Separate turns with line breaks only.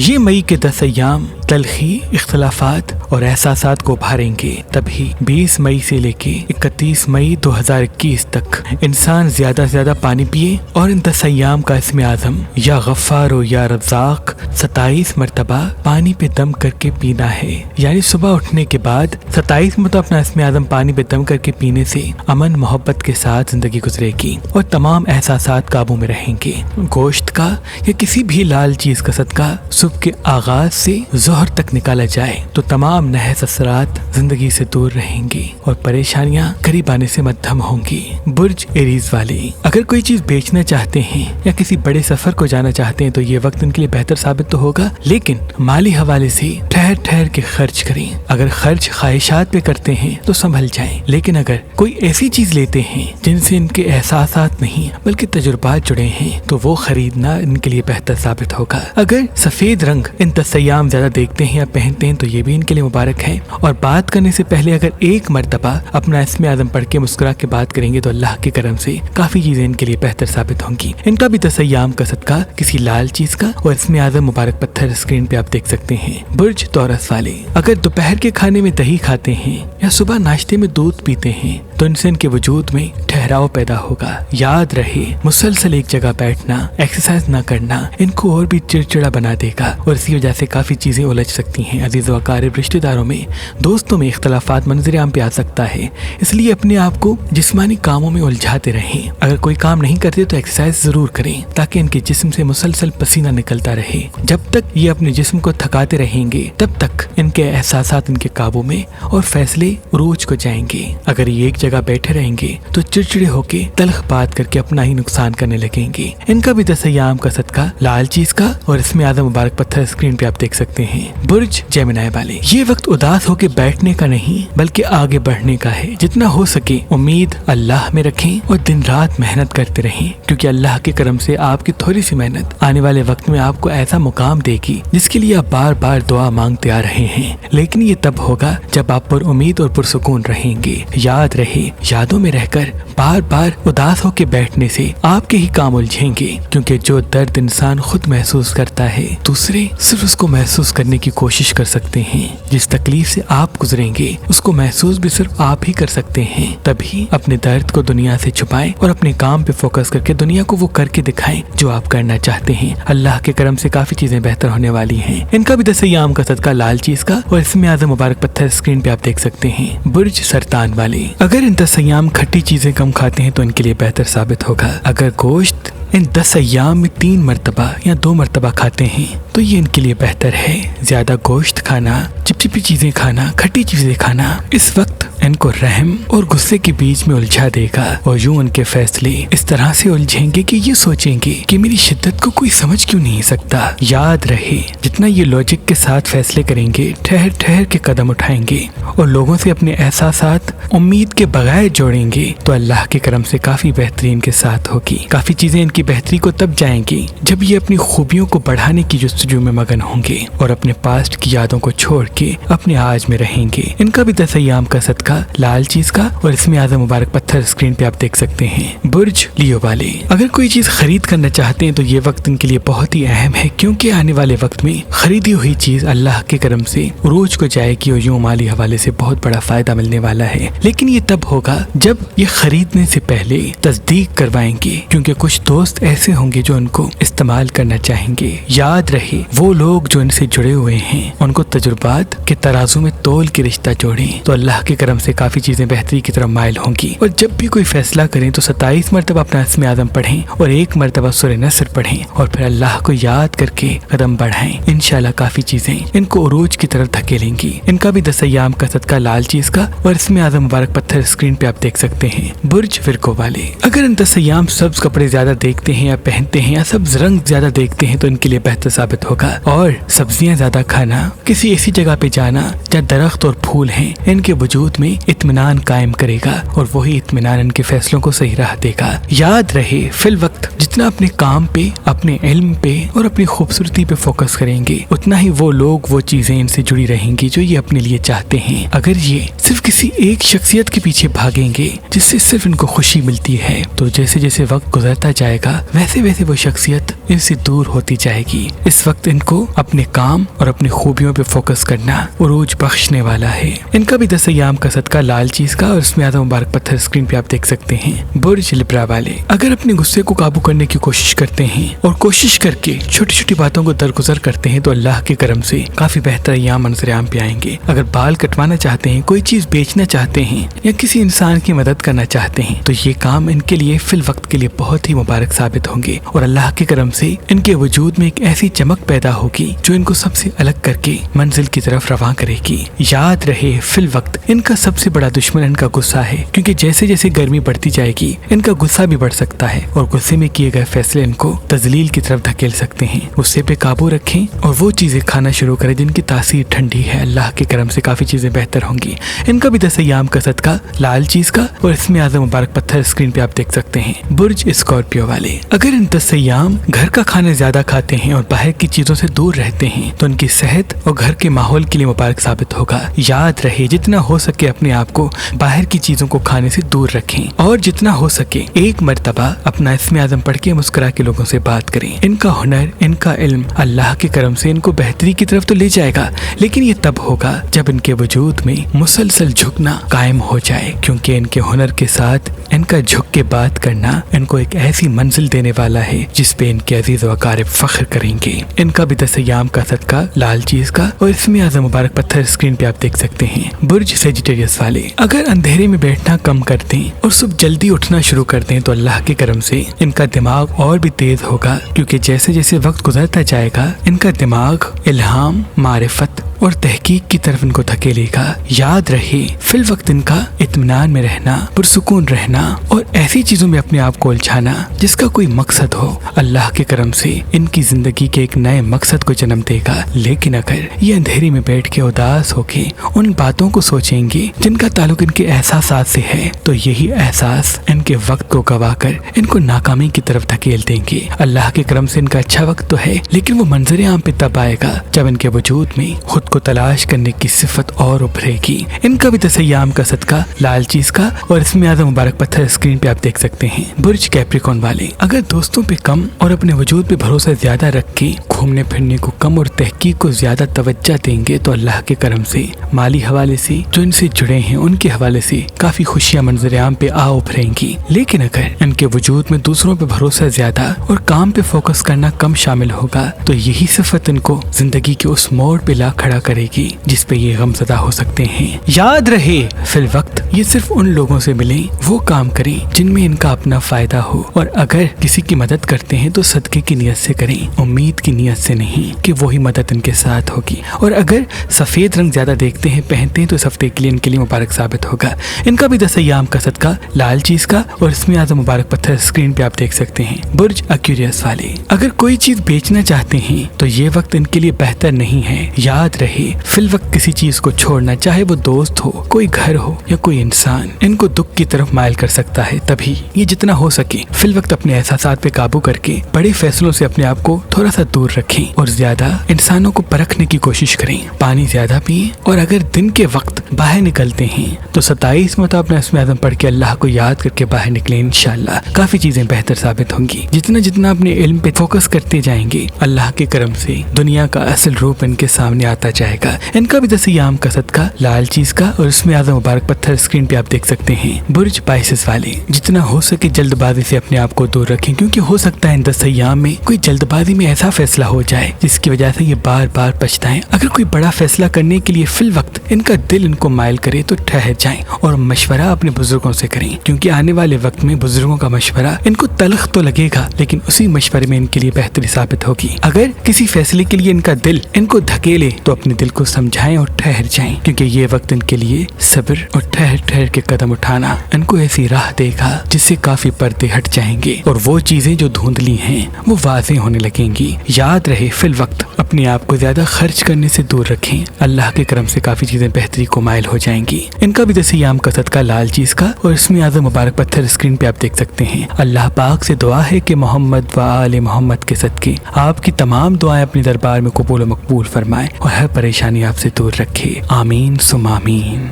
یہ مئی کے 10 ایام تلخی، اختلافات اور احساسات کو ابھاریں گے. تبھی 20 مئی سے لے کے 31 مئی 2021 تک انسان زیادہ سے زیادہ پانی پیے اور ان 10 ایام کا اسم اعظم یا غفار و یا رزاق 27 مرتبہ پانی پہ دم کر کے پینا ہے. یعنی صبح اٹھنے کے بعد 27 مرتبہ اپنا اسم اعظم پانی پہ دم کر کے پینے سے امن محبت کے ساتھ زندگی گزرے گی اور تمام احساسات قابو میں رہیں گے. گوشت کا یا کسی بھی لال چیز کا صدقہ صبح کے آغاز سے ظہر تک نکالا جائے تو تمام نحس اثرات زندگی سے دور رہیں گی اور پریشانیاں قریب آنے سے مدھم ہوں گی. برج ایریز والے اگر کوئی چیز بیچنا چاہتے ہیں یا کسی بڑے سفر کو جانا چاہتے ہیں تو یہ وقت ان کے لیے بہتر ثابت تو ہوگا، لیکن مالی حوالے سے ٹھہر ٹھہر کے خرچ کریں. اگر خرچ خواہشات پہ کرتے ہیں تو سنبھل جائیں، لیکن اگر کوئی ایسی چیز لیتے ہیں جن سے ان کے احساسات نہیں بلکہ تجربات جڑے ہیں تو وہ خریدنا ان کے لیے بہتر ثابت ہوگا. اگر سفید رنگ ان 10 ایام زیادہ دیکھتے ہیں یا پہنتے ہیں تو یہ بھی ان کے لیے مبارک ہے. اور بات کرنے سے پہلے اگر ایک مرتبہ اپنا اسم اعظم پڑھ کے مسکرا کے بات کریں گے تو اللہ کے کرم سے کافی چیزیں ان کے لیے بہتر ثابت ہوں گی. ان کا بھی 10 ایام کا صدقہ کسی لال چیز کا اور اسم اعظم مبارک پتھر اسکرین پہ آپ دیکھ سکتے ہیں. برج توراس والے اگر دوپہر کے کھانے میں دہی کھاتے ہیں یا صبح ناشتے میں دودھ پیتے ہیں تو ان سے ان کے وجود میں ٹھہراؤ پیدا ہوگا. یاد رہے مسلسل ایک جگہ بیٹھنا، ایکسرسائز نہ کرنا ان کو اور بھی چڑچڑا بنا دے گا اور اسی وجہ سے کافی چیزیں الجھ سکتی ہیں. عزیز و اقارب، رشتہ داروں میں، دوستوں میں اختلافات منظر عام پہ آ سکتا ہے، اس لیے اپنے آپ کو جسمانی کاموں میں الجھاتے رہیں. اگر کوئی کام نہیں کرتے تو ایکسرسائز ضرور کریں تاکہ ان کے جسم سے مسلسل پسینہ نکلتا رہے. جب تک یہ اپنے جسم کو تھکاتے رہیں گے تب تک ان کے احساسات ان کے قابو میں اور فیصلے عروج کو جائیں گے. اگر یہ ایک جگہ بیٹھے رہیں گے تو چڑچڑے ہو کے تلخ بات کر کے اپنا ہی نقصان کرنے لگیں گے. ان کا بھی 10 ایام کا صدقہ لال چیز کا اور اسم اعظم مبارک پتھر اسکرین پہ آپ دیکھ سکتے ہیں. برج جیمنائی والے یہ وقت اداس ہو کے بیٹھنے کا نہیں بلکہ آگے بڑھنے کا ہے. جتنا ہو سکے امید اللہ میں رکھیں اور دن رات محنت کرتے رہیں، کیونکہ اللہ کے کرم سے آپ کی تھوڑی سی محنت آنے والے وقت میں آپ کو ایسا مقام دے گی جس کے لیے آپ بار بار دعا مانگتے آ رہے ہیں. لیکن یہ تب ہوگا جب آپ پر امید اور پرسکون رہیں گے. یاد رہے یادوں میں رہ کر بار بار اداس ہو کے بیٹھنے سے آپ کے ہی کام الجھیں گے، کیونکہ جو درد انسان خود محسوس کرتا ہے دوسرے صرف اس کو محسوس کرنے کی کوشش کر سکتے ہیں. جس تکلیف سے آپ گزریں گے اس کو محسوس بھی صرف آپ ہی کر سکتے ہیں. تبھی اپنے درد کو دنیا سے چھپائیں اور اپنے کام پہ فوکس کر کے دنیا کو وہ کر کے دکھائیں جو آپ کرنا چاہتے ہیں. اللہ کے کرم سے کافی چیزیں بہتر ہونے والی ہیں. ان کا بھی 10 ایام کا صدقہ لال چیز کا اور اسم اعظم مبارک پتھر اسکرین پہ آپ دیکھ سکتے ہیں. برج سرطان والے اگر ان 10 ایام کھٹی چیزیں کم کھاتے ہیں تو ان کے لیے بہتر ثابت ہوگا. اگر گوشت ان 10 ایام میں 3 مرتبہ یا 2 مرتبہ کھاتے ہیں تو یہ ان کے لیے بہتر ہے. زیادہ گوشت کھانا، چپچپی چیزیں کھانا، کھٹی چیزیں کھانا اس وقت ان کو رحم اور غصے کے بیچ میں الجھا دے گا اور یوں ان کے فیصلے اس طرح سے الجھیں گے کہ یہ سوچیں گے کہ میری شدت کو کوئی سمجھ کیوں نہیں سکتا. یاد رہے جتنا یہ لاجک کے ساتھ فیصلے کریں گے، ٹھہر ٹھہر کے قدم اٹھائیں گے اور لوگوں سے اپنے احساسات امید کے بغیر جوڑیں گے تو اللہ کے کرم سے کافی بہترین کے ساتھ ہوگی. کافی چیزیں ان کی بہتری کو تب جائیں گی جب یہ اپنی خوبیوں کو بڑھانے کی جستجو میں مگن ہوں گے اور اپنے پاسٹ کی یادوں کو چھوڑ کے اپنے آج میں رہیں گے. ان کا بھی 10 ایام کا صدقہ لال چیز کا اور اسم اعظم مبارک پتھر اسکرین پہ آپ دیکھ سکتے ہیں. برج لیو والے اگر کوئی چیز خرید کرنا چاہتے ہیں تو یہ وقت ان کے لیے بہت ہی اہم ہے، کیونکہ آنے والے وقت میں خریدی ہوئی چیز اللہ کے کرم سے عروج کو جائے گی اور یوں مالی حوالے سے بہت بڑا فائدہ ملنے والا ہے. لیکن یہ تب ہوگا جب یہ خریدنے سے پہلے تصدیق کروائیں گے، کیونکہ کچھ دوست ایسے ہوں گے جو ان کو استعمال کرنا چاہیں گے. یاد رہے وہ لوگ جو ان سے جڑے ہوئے ہیں ان کو تجربات کے ترازو میں تول کے رشتہ جوڑیں تو اللہ کے کرم سے کافی چیزیں بہتری کی طرف مائل ہوں گی. اور جب بھی کوئی فیصلہ کریں تو 27 مرتبہ اپنا اسم اعظم پڑھیں اور 1 مرتبہ سورہ نصر پڑھیں اور پھر اللہ کو یاد کر کے قدم بڑھائیں. انشاءاللہ کافی چیزیں ان کو عروج کی طرف دھکیلیں گی. ان کا بھی 10 ایام کا صدقہ لال چیز کا اور اسم اعظم مبارک پتھر اسکرین پہ آپ دیکھ سکتے ہیں. برج ورگو والے اگر ان 10 ایام سبز کپڑے زیادہ دیکھتے ہیں یا پہنتے ہیں یا سبز رنگ زیادہ دیکھتے ہیں تو ان کے لیے بہتر ثابت ہوگا. اور سبزیاں زیادہ کھانا، کسی ایسی جگہ پہ جانا جہاں درخت اور پھول ہیں، ان کے وجود میں میں اطمینان قائم کرے گا اور وہی اطمینان ان کے فیصلوں کو صحیح راہ دے گا۔ یاد رہے فی الوقت جتنا اپنے کام پہ، اپنے علم پہ اور اپنی خوبصورتی پہ فوکس کریں گے، اتنا ہی وہ لوگ، وہ چیزیں ان سے جڑی رہیں گی جو یہ اپنے لیے چاہتے ہیں۔ اگر یہ صرف کسی ایک شخصیت کے پیچھے بھاگیں گے جس سے صرف ان کو خوشی ملتی ہے، تو جیسے جیسے وقت گزرتا جائے گا ویسے ویسے وہ شخصیت ان سے دور ہوتی جائے گی۔ اس وقت ان کو اپنے کام اور اپنی خوبیوں پہ فوکس کرنا عروج بخشنے والا ہے۔ ان کا بھی 10 ایام کا صدقہ لال چیز کا اور اس میں آدھا مبارک پتھر اسکرین پہ آپ دیکھ سکتے ہیں۔ برج لبرا والے اگر اپنے غصے کو قابو کرنے کی کوشش کرتے ہیں اور کوشش کر کے چھوٹی چھوٹی باتوں کو درگزر کرتے ہیں تو اللہ کے کرم سے کافی بہتر ایام منظر عام پہ آئیں گے۔ اگر بال کٹوانا چاہتے ہیں، کوئی چیز بیچنا چاہتے ہیں یا کسی انسان کی مدد کرنا چاہتے ہیں تو یہ کام ان کے لیے فی الوقت کے لیے بہت ہی مبارک ثابت ہوں گے اور اللہ کے کرم سے ان کے وجود میں ایک ایسی چمک پیدا ہوگی جو ان کو سب سے الگ کر کے منزل کی طرف رواں کرے گی۔ یاد رہے فی الوقت ان کا سب سے بڑا دشمن ان کا غصہ ہے، کیونکہ جیسے جیسے گرمی بڑھتی جائے گی ان کا غصہ بھی بڑھ سکتا ہے اور غصے میں کیے گئے فیصلے ان کو تذلیل کی طرف دھکیل سکتے ہیں۔ غصے پہ قابو رکھیں اور وہ چیزیں کھانا شروع کریں جن کی تاثیر ٹھنڈی ہے۔ اللہ کے کرم سے کافی چیزیں بہتر ہوں گی۔ ان کا بھی 10 ایام کا صدقہ لال چیز کا اور اس میں اعظم مبارک پتھر اسکرین پہ آپ دیکھ سکتے ہیں۔ برج اسکارپیو والے اگر ان 10 ایام گھر کا کھانا زیادہ کھاتے ہیں اور باہر کی چیزوں سے دور رہتے ہیں تو ان کی صحت اور گھر کے ماحول کے لیے مبارک ثابت ہوگا۔ یاد رہے جتنا ہو سکے اپنے آپ کو باہر کی چیزوں کو کھانے سے دور رکھیں اور جتنا ہو سکے ایک مرتبہ اپنا اسم اعظم پڑھ کے مسکرا کے لوگوں سے بات کریں۔ ان کا ہنر، ان کا علم اللہ کے کرم سے ان کو بہتری کی طرف تو لے جائے گا، لیکن یہ تب ہوگا جب ان کے وجود میں مسلسل جھکنا قائم ہو جائے، کیونکہ ان کے ہنر کے ساتھ ان کا جھک کے بات کرنا ان کو ایک ایسی منزل دینے والا ہے جس پہ ان کے عزیز و اقارب فخر کریں گے۔ ان کا بھی 10 ایام کا صدقہ لال چیز کا اور اس میں اعظم مبارک پتھر اسکرین پہ آپ دیکھ سکتے ہیں۔ برج سیجیٹیریس والے اگر اندھیرے میں بیٹھنا کم کر دیں اور صبح جلدی اٹھنا شروع کر دیں تو اللہ کے کرم سے ان کا دماغ اور بھی تیز ہوگا، کیونکہ جیسے جیسے وقت گزرتا جائے گا ان کا دماغ الہام، معرفت اور تحقیق کی طرف ان کو دھکیلے گا۔ یاد رہے فی الوقت ان کا اطمینان میں رہنا، پرسکون رہنا اور ایسی چیزوں میں اپنے آپ کو الجھانا جس کا کوئی مقصد ہو اللہ کے کرم سے ان کی زندگی کے ایک نئے مقصد کو جنم دے گا۔ لیکن اگر یہ اندھیرے میں بیٹھ کے اداس ہو کے ان باتوں کو سوچیں گے جن کا تعلق ان کے احساسات سے ہے تو یہی احساس ان کے وقت کو گوا کر ان کو ناکامی کی طرف دھکیل دیں گے۔ اللہ کے کرم سے ان کا اچھا وقت تو ہے، لیکن وہ منظر عام پہ تب آئے گا جب ان کے وجود میں خود کو تلاش کرنے کی صفت اور ابھرے گی۔ ان کا بھی 10 ایام کا صدقہ لال چیز کا اور اس میں اعظم مبارک پتھر اسکرین پہ آپ دیکھ سکتے ہیں۔ برج کیپریکون والے اگر دوستوں پہ کم اور اپنے وجود پہ بھروسہ زیادہ رکھ کے گھومنے پھرنے کو کم اور تحقیق کو زیادہ توجہ دیں گے تو اللہ کے کرم سے مالی حوالے سے جو ان سے جڑے ہیں ان کے حوالے سے کافی خوشیاں منظر عام پہ آ ابھریں گی۔ لیکن اگر ان کے وجود میں دوسروں پہ بھروسہ زیادہ اور کام پہ فوکس کرنا کم شامل ہوگا تو یہی صفت ان کو زندگی کے اس موڑ پہ لا کھڑا کرے گی جس پہ یہ غمزدہ ہو سکتے ہیں۔ یاد رہے فی الوقت یہ صرف ان لوگوں سے ملیں، وہ کام کریں جن میں ان کا اپنا فائدہ ہو، اور اگر کسی کی مدد کرتے ہیں تو صدقے کی نیت سے کریں، امید کی نیت سے نہیں کہ وہی مدد ان کے ساتھ ہوگی۔ اور اگر سفید رنگ زیادہ دیکھتے ہیں، پہنتے ہیں تو اس ہفتے کے لیے ان کے لیے مبارک ثابت ہوگا۔ ان کا بھی 10 ایام کا صدقہ لال چیز کا اور اس میں اعظم مبارک پتھر اسکرین پہ آپ دیکھ سکتے ہیں۔ برج ایکویریس والے اگر کوئی چیز بیچنا چاہتے ہیں تو یہ وقت ان کے لیے بہتر نہیں ہے۔ یاد رہے فی الوقت کسی چیز کو چھوڑنا، چاہے وہ دوست ہو، کوئی گھر ہو یا کوئی انسان، ان کو دکھ کی طرف مائل کر سکتا ہے۔ تبھی یہ جتنا ہو سکے فی الوقت اپنے احساسات پہ قابو کر کے بڑے فیصلوں سے اپنے آپ کو تھوڑا سا دور رکھیں اور زیادہ انسانوں کو پرکھنے کی کوشش کریں۔ پانی زیادہ پئیں اور اگر دن کے وقت باہر نکلتے ہیں تو 27 مرتبہ اپنا اسم اعظم پڑھ کے اللہ کو یاد کر کے باہر نکلیں، انشاءاللہ کافی چیزیں بہتر ثابت ہوں گی۔ جتنا اپنے علم پہ فوکس کرتے جائیں گے اللہ کے کرم سے دنیا کا اصل روپ ان کے سامنے آتا جائے گا۔ ان کا بھی 10 ایام کا صدقہ لال چیز کا اور اس میں اعظم مبارک پتھر اسکرین پہ آپ دیکھ سکتے ہیں۔ برج پائسس والے جتنا ہو سکے جلد بازی سے اپنے آپ کو دور رکھیں، کیونکہ ہو سکتا ہے ان 10 ایام میں کوئی جلد بازی میں ایسا فیصلہ ہو جائے جس کی وجہ سے یہ بار بار پچھتائیں۔ اگر کوئی بڑا فیصلہ کرنے کے لیے فی الوقت ان کا دل ان کو مائل کرے تو ٹھہر جائیں اور مشورہ اپنے بزرگوں سے کریں، کیونکہ آنے والے وقت میں بزرگوں کا مشورہ ان کو تلخ تو لگے گا لیکن اسی مشورے میں ان کے لیے بہتری ثابت ہوگی۔ اگر کسی فیصلے کے لیے ان کا دل ان کو دھکیلے تو اپنے دل کو سمجھائیں اور ٹھہر جائیں، کیونکہ یہ وقت ان کے لیے صبر اور ٹھہر ٹھہر کے قدم اٹھانا ان کو ایسی راہ دے گا جس سے کافی پردے ہٹ جائیں گے اور وہ چیزیں جو دھندلی ہیں وہ واضح ہونے لگیں گی۔ یاد رہے فی الوقت اپنے آپ کو زیادہ خرچ کرنے سے دور رکھیں، اللہ کے کرم سے کافی چیزیں بہتری کو مائل ہو جائیں گی۔ ان کا بھی سیام کا صدقہ لال چیز کا اور اسم اعظم مبارک پتھر اسکرین پہ آپ دیکھ سکتے ہیں۔ اللہ پاک سے دعا ہے کہ محمد و آل محمد کے صدقے آپ کی تمام دعائیں اپنے دربار میں قبول و مقبول فرمائے اور ہر پریشانی آپ سے دور رکھے، آمین ثم آمین۔